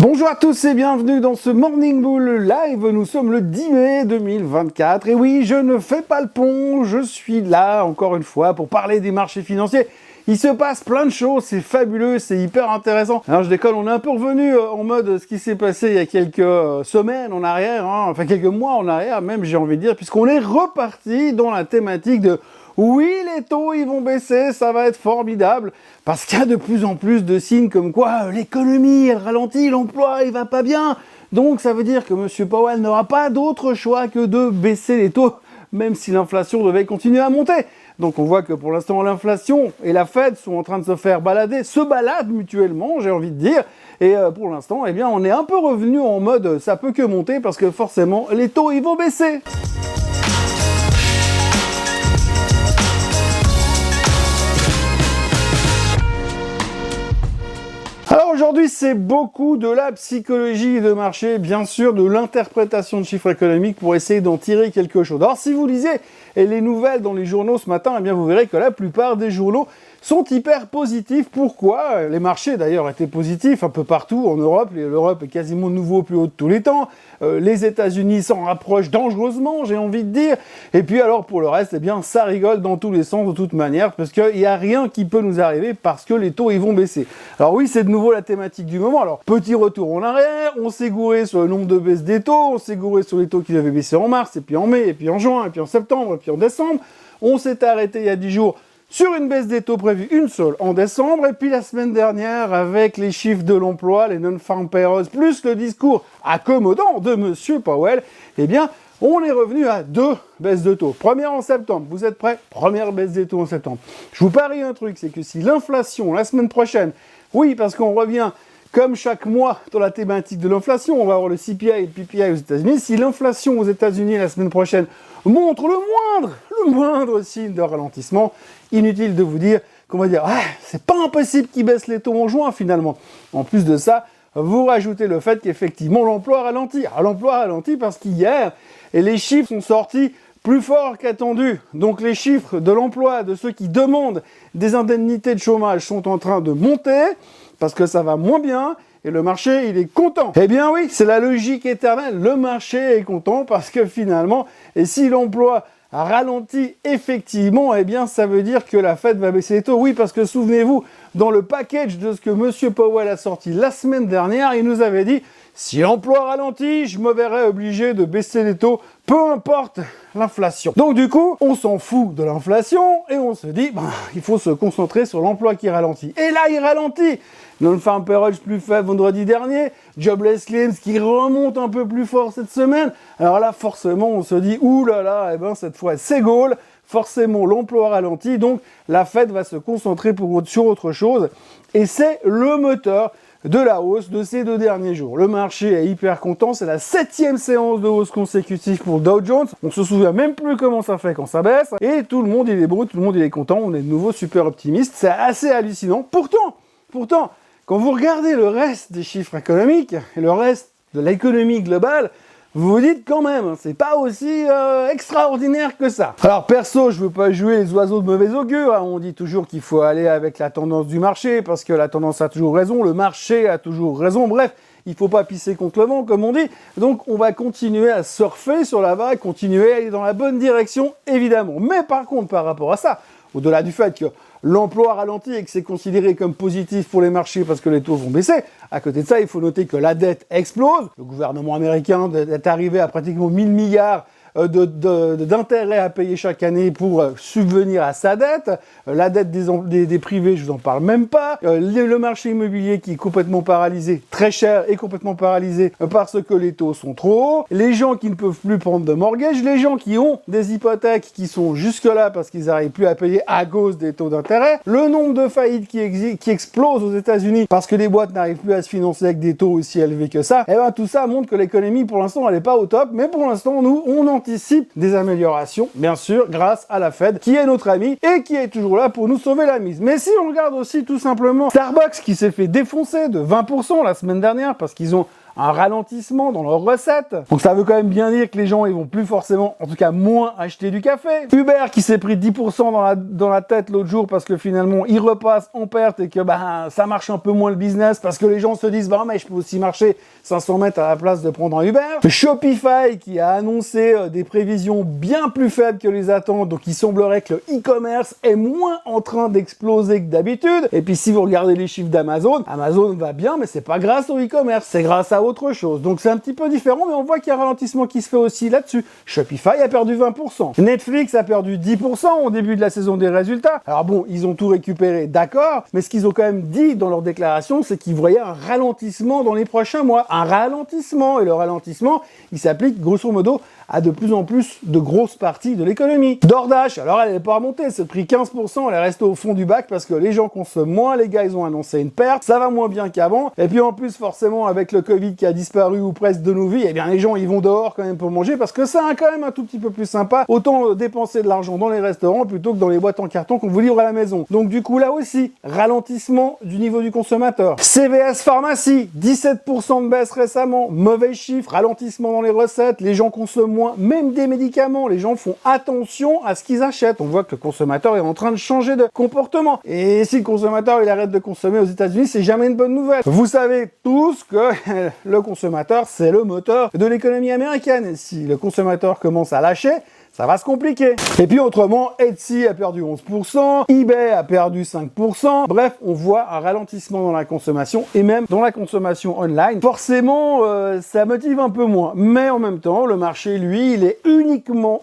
Bonjour à tous et bienvenue dans ce Morning Bull Live. Nous sommes le 10 mai 2024 et oui, je ne fais pas le pont, je suis là encore une fois pour parler des marchés financiers. Il se passe plein de choses, c'est fabuleux, c'est hyper intéressant. Alors je déconne, on est un peu revenu en mode ce qui s'est passé il y a quelques semaines en arrière, enfin quelques mois en arrière même j'ai envie de dire, puisqu'on est reparti dans la thématique de oui, les taux, ils vont baisser, ça va être formidable, parce qu'il y a de plus en plus de signes comme quoi l'économie, elle ralentit, l'emploi, il va pas bien. Donc ça veut dire que M. Powell n'aura pas d'autre choix que de baisser les taux, même si l'inflation devait continuer à monter. Donc on voit que pour l'instant, l'inflation et la Fed sont en train de se baladent mutuellement, j'ai envie de dire. Et pour l'instant, eh bien, on est un peu revenu en mode ça peut que monter, parce que forcément, les taux, ils vont baisser. Alors aujourd'hui, c'est beaucoup de la psychologie de marché, bien sûr, de l'interprétation de chiffres économiques pour essayer d'en tirer quelque chose. Alors si vous lisez les nouvelles dans les journaux ce matin, eh bien vous verrez que la plupart des journaux sont hyper positifs. Pourquoi? Les marchés d'ailleurs étaient positifs un peu partout en Europe. L'Europe est quasiment de nouveau au plus haut de tous les temps. Les États-Unis s'en rapprochent dangereusement, j'ai envie de dire. Et puis alors pour le reste, eh bien ça rigole dans tous les sens de toute manière, parce qu'il n'y a rien qui peut nous arriver parce que les taux ils vont baisser. Alors oui, c'est de nouveau la thématique du moment. Alors petit retour en arrière, on s'est gouré sur le nombre de baisses des taux, on s'est gouré sur les taux qui avaient baissé en mars, et puis en mai, et puis en juin, et puis en septembre, et puis en décembre. On s'est arrêté il y a 10 jours sur une baisse des taux prévue, une seule en décembre, et puis la semaine dernière, avec les chiffres de l'emploi, les non-farm payrolls, plus le discours accommodant de M. Powell, eh bien, on est revenu à 2 baisses de taux. Première en septembre, vous êtes prêts? Première baisse des taux en septembre. Je vous parie un truc, c'est que si l'inflation, la semaine prochaine, oui, parce qu'on revient comme chaque mois dans la thématique de l'inflation, on va avoir le CPI et le PPI aux États-Unis, si l'inflation aux États-Unis la semaine prochaine montre le moindre signe de ralentissement, inutile de vous dire qu'on va dire c'est pas impossible qu'ils baissent les taux en juin finalement. En plus de ça, vous rajoutez le fait qu'effectivement l'emploi ralentit. Alors l'emploi ralentit parce qu'hier, les chiffres sont sortis plus forts qu'attendu. Donc les chiffres de l'emploi de ceux qui demandent des indemnités de chômage sont en train de monter parce que ça va moins bien. Et le marché, il est content. Eh bien oui, c'est la logique éternelle. Le marché est content parce que finalement, et si l'emploi ralentit effectivement, eh bien ça veut dire que la Fed va baisser les taux. Oui, parce que souvenez-vous, dans le package de ce que M. Powell a sorti la semaine dernière, il nous avait dit si l'emploi ralentit, je me verrai obligé de baisser les taux, peu importe l'inflation. Donc du coup, on s'en fout de l'inflation et on se dit, il faut se concentrer sur l'emploi qui ralentit. Et là, il ralentit. Non-farm payrolls plus faible vendredi dernier, jobless claims qui remonte un peu plus fort cette semaine. Alors là, forcément, on se dit, oulala, cette fois, c'est Gaulle. Forcément, l'emploi ralentit, donc la Fed va se concentrer sur autre chose. Et c'est le moteur de la hausse de ces 2 derniers jours. Le marché est hyper content, c'est la 7e séance de hausse consécutive pour Dow Jones. On se souvient même plus comment ça fait quand ça baisse. Et tout le monde, il est beau, tout le monde, il est content. On est de nouveau super optimiste. C'est assez hallucinant. Pourtant, quand vous regardez le reste des chiffres économiques et le reste de l'économie globale, vous vous dites quand même, c'est pas aussi extraordinaire que ça. Alors perso, je veux pas jouer les oiseaux de mauvais augure, on dit toujours qu'il faut aller avec la tendance du marché, parce que la tendance a toujours raison, le marché a toujours raison, bref, il faut pas pisser contre le vent, comme on dit. Donc on va continuer à surfer sur la vague, continuer à aller dans la bonne direction, évidemment. Mais par contre, par rapport à ça, au-delà du fait que l'emploi ralentit et que c'est considéré comme positif pour les marchés parce que les taux vont baisser. À côté de ça, il faut noter que la dette explose. Le gouvernement américain est arrivé à pratiquement 1000 milliards d'intérêts à payer chaque année pour subvenir à sa dette. La dette des privés, je vous en parle même pas. Le marché immobilier qui est complètement paralysé, très cher et complètement paralysé parce que les taux sont trop hauts. Les gens qui ne peuvent plus prendre de mortgage, les gens qui ont des hypothèques qui sont jusque-là parce qu'ils n'arrivent plus à payer à cause des taux d'intérêt. Le nombre de faillites qui explose aux États-Unis parce que les boîtes n'arrivent plus à se financer avec des taux aussi élevés que ça. Et bien tout ça montre que l'économie pour l'instant elle n'est pas au top, mais pour l'instant nous on anticipe des améliorations, bien sûr, grâce à la Fed, qui est notre ami et qui est toujours là pour nous sauver la mise. Mais si on regarde aussi tout simplement Starbucks qui s'est fait défoncer de 20% la semaine dernière parce qu'ils ont un ralentissement dans leurs recettes. Donc ça veut quand même bien dire que les gens ils vont plus forcément, en tout cas moins acheter du café. Uber qui s'est pris 10% dans la tête l'autre jour parce que finalement il repasse en perte et que ça marche un peu moins le business parce que les gens se disent mais je peux aussi marcher 500 mètres à la place de prendre un Uber. Shopify qui a annoncé des prévisions bien plus faibles que les attentes, donc il semblerait que le e-commerce est moins en train d'exploser que d'habitude. Et puis si vous regardez les chiffres d'Amazon, Amazon va bien mais c'est pas grâce au e-commerce, c'est grâce à autre chose. Donc c'est un petit peu différent mais on voit qu'il y a un ralentissement qui se fait aussi là-dessus. Shopify a perdu 20%. Netflix a perdu 10% au début de la saison des résultats. Alors bon, ils ont tout récupéré, d'accord, mais ce qu'ils ont quand même dit dans leur déclaration, c'est qu'ils voyaient un ralentissement dans les prochains mois. Un ralentissement, et le ralentissement, il s'applique grosso modo à de plus en plus de grosses parties de l'économie. DoorDash, alors elle n'est pas remontée, elle s'est pris 15%, elle est restée au fond du bac parce que les gens consomment moins, les gars ils ont annoncé une perte, ça va moins bien qu'avant, et puis en plus forcément avec le Covid qui a disparu ou presque de nos vies, eh bien les gens ils vont dehors quand même pour manger parce que ça a quand même un tout petit peu plus sympa, autant dépenser de l'argent dans les restaurants plutôt que dans les boîtes en carton qu'on vous livre à la maison. Donc du coup là aussi, ralentissement du niveau du consommateur. CVS Pharmacie, 17% de baisse récemment, mauvais chiffre, ralentissement dans les recettes, les gens consomment moins, même des médicaments, les gens font attention à ce qu'ils achètent. On voit que le consommateur est en train de changer de comportement. Et si le consommateur il arrête de consommer aux États-Unis, c'est jamais une bonne nouvelle. Vous savez tous que le consommateur, c'est le moteur de l'économie américaine. Et si le consommateur commence à lâcher, ça va se compliquer. Et puis autrement, Etsy a perdu 11%, eBay a perdu 5%. Bref, on voit un ralentissement dans la consommation et même dans la consommation online. Forcément, ça motive un peu moins. Mais en même temps, le marché, lui, il est uniquement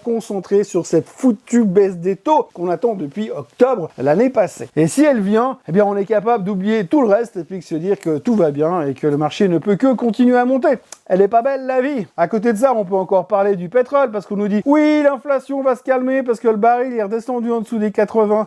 concentré sur cette foutue baisse des taux qu'on attend depuis octobre l'année passée. Et si elle vient, eh bien on est capable d'oublier tout le reste et puis de se dire que tout va bien et que le marché ne peut que continuer à monter. Elle est pas belle la vie. À côté de ça, on peut encore parler du pétrole parce qu'on nous dit oui, l'inflation va se calmer parce que le baril est redescendu en dessous des $80.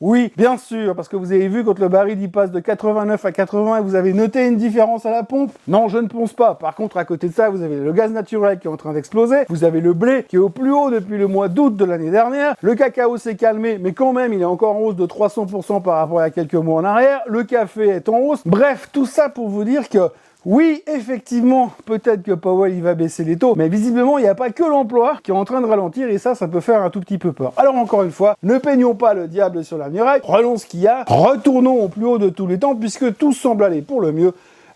Oui, bien sûr, parce que vous avez vu quand le baril il passe de 89 à 80 et vous avez noté une différence à la pompe. Non, je ne pense pas. Par contre, à côté de ça, vous avez le gaz naturel qui est en train d'exploser. Vous avez le blé qui est au plus haut depuis le mois d'août de l'année dernière. Le cacao s'est calmé, mais quand même, il est encore en hausse de 300% par rapport à quelques mois en arrière. Le café est en hausse. Bref, tout ça pour vous dire que oui, effectivement, peut-être que Powell il va baisser les taux, mais visiblement, il n'y a pas que l'emploi qui est en train de ralentir et ça peut faire un tout petit peu peur. Alors encore une fois, ne peignons pas le diable sur la muraille, prenons ce qu'il y a, retournons au plus haut de tous les temps puisque tout semble aller pour le mieux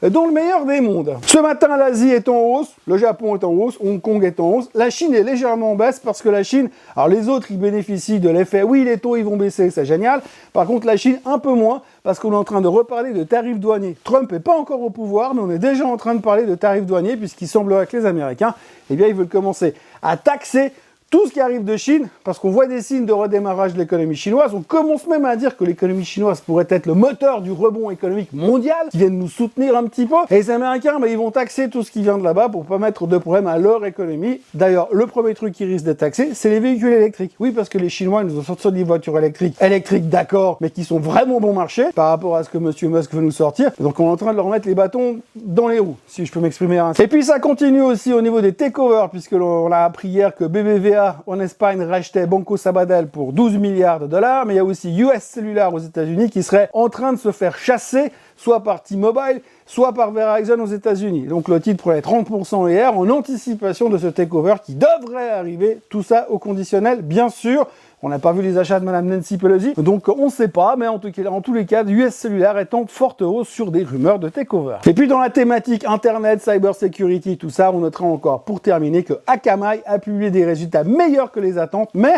dans le meilleur des mondes. Ce matin, l'Asie est en hausse, le Japon est en hausse, Hong Kong est en hausse, la Chine est légèrement en baisse parce que la Chine, alors les autres, ils bénéficient de l'effet, oui, les taux, ils vont baisser, c'est génial. Par contre, la Chine, un peu moins, parce qu'on est en train de reparler de tarifs douaniers. Trump n'est pas encore au pouvoir, mais on est déjà en train de parler de tarifs douaniers puisqu'il semblerait que les Américains, eh bien, ils veulent commencer à taxer tout ce qui arrive de Chine, parce qu'on voit des signes de redémarrage de l'économie chinoise, on commence même à dire que l'économie chinoise pourrait être le moteur du rebond économique mondial, qui viennent nous soutenir un petit peu. Et les Américains, ils vont taxer tout ce qui vient de là-bas pour pas mettre de problème à leur économie. D'ailleurs, le premier truc qui risque d'être taxé, c'est les véhicules électriques. Oui, parce que les Chinois, ils nous ont sorti des voitures électriques. Électriques, d'accord, mais qui sont vraiment bon marché par rapport à ce que Monsieur Musk veut nous sortir. Donc on est en train de leur mettre les bâtons dans les roues, si je peux m'exprimer ainsi. Et puis ça continue aussi au niveau des takeovers, puisque l'on a appris hier que BBVA en Espagne rachetait Banco Sabadell pour 12 milliards de dollars, mais il y a aussi US Cellular aux États-Unis qui serait en train de se faire chasser soit par T-Mobile, soit par Verizon aux États-Unis. Donc le titre prenait 30% hier en anticipation de ce takeover qui devrait arriver, tout ça au conditionnel, bien sûr. On n'a pas vu les achats de Madame Nancy Pelosi, donc on ne sait pas, mais en tous les cas, US Cellular est en forte hausse sur des rumeurs de takeover. Et puis dans la thématique Internet, Cyber Security, tout ça, on notera encore pour terminer que Akamai a publié des résultats meilleurs que les attentes, mais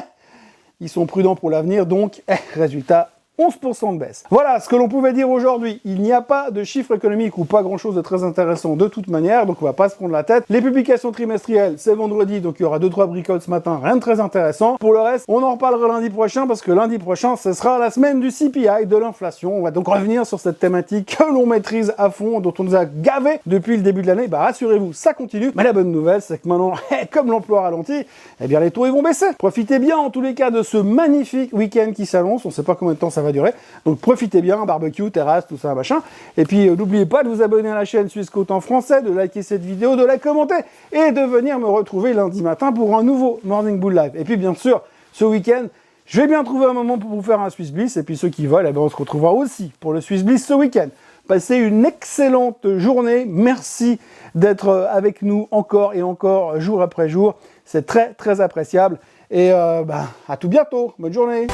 ils sont prudents pour l'avenir, donc résultat 11% de baisse. Voilà ce que l'on pouvait dire aujourd'hui. Il n'y a pas de chiffres économiques ou pas grand-chose de très intéressant de toute manière, donc on va pas se prendre la tête. Les publications trimestrielles, c'est vendredi, donc il y aura 2-3 bricoles ce matin, rien de très intéressant. Pour le reste, on en reparlera lundi prochain, parce que lundi prochain, ce sera la semaine du CPI, de l'inflation. On va donc revenir sur cette thématique que l'on maîtrise à fond, dont on nous a gavé depuis le début de l'année. Bah rassurez-vous, ça continue. Mais la bonne nouvelle, c'est que maintenant, comme l'emploi ralentit, eh bien les taux ils vont baisser. Profitez bien en tous les cas de ce magnifique week-end qui s'annonce. On sait pas combien de temps ça va durer. Donc profitez bien, barbecue, terrasse, tout ça, machin. Et puis n'oubliez pas de vous abonner à la chaîne Suisse Côte en français, de liker cette vidéo, de la commenter et de venir me retrouver lundi matin pour un nouveau Morning Bull Live. Et puis bien sûr, ce week-end, je vais bien trouver un moment pour vous faire un Swiss Bliss. Et puis ceux qui veulent, eh ben, on se retrouvera aussi pour le Swiss Bliss ce week-end. Passez une excellente journée. Merci d'être avec nous encore et encore, jour après jour. C'est très, très appréciable. Et à tout bientôt. Bonne journée.